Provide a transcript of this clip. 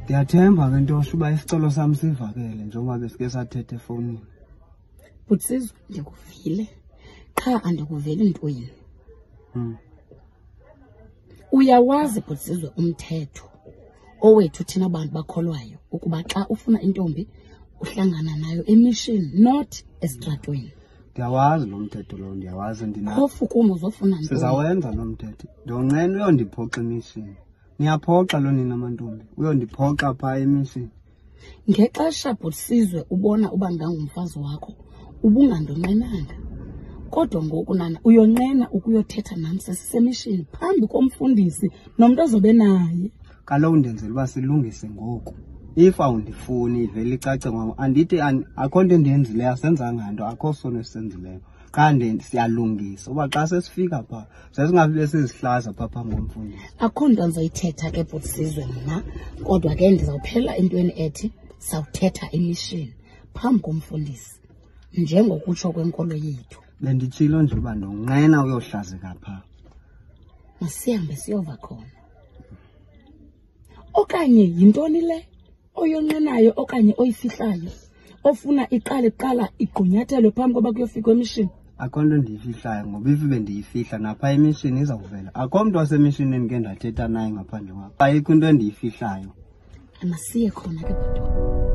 Ndiyathemba ke Ntosho uba isicelo sami sivakele njengoba besike sathethe efonini. But Sizwe ndikuvile. Qha andikuveli ntweni. Uyawazi but Sizwe umthetho owethu thina abantu bakholwayo ukuba xa ufuna intombi uhlangana nayo emission not estratweni. Ndiyawazi lo mthetho lo, ndiyawazi ndina. Phofu kum uzofuna ntoni? Sizawenza lo mthetho. Ndonqena uyondiphoxa emission. Niyaphoxa lo nina amantombi. Uyondiphoxa phaa emission. Ngexesha but Sizwe ubona uba ngangumfazi wakho ubungandonqenanga. Kodwa ngoku nana uyonqena ukuyothetha nami sesisemishini phambi komfundisi nomuntu ozobe naye. Kaloku ndenzela uba silungise ngoku. If awundifuni ivele icace ngam andithi akho nto endiyenzileyo asenzanga nto akho sono sisenzileyo. Kanti siyalungisa uba xa sesifika phaa sesingabe sizihlaza phaa phambi komfundisi. Akho nto ndizoyithetha ke but Sizwe mna, kodwa ke ndizawuphela entweni ethi sawuthetha emission phambi komfundisi njengokutsho kwenkolo yethu. Benditshilo nje uba ndonqena uyohlazeka phaa. Masihambe siyova khona. Okanye yintoni le oyonqenayo okanye oyifihlayo ofuna iqale kuqala igqunyathelwe phambi koba kuyofika emission? Akho nto ndiyifihlayo ngoba if bendiyifihla napha emission izawuvela. Akho mntu wasemission endike ndathetha naye ngaphandle kwakho. Ayikho into endiyifihlayo. Masiye khona ke bhuti.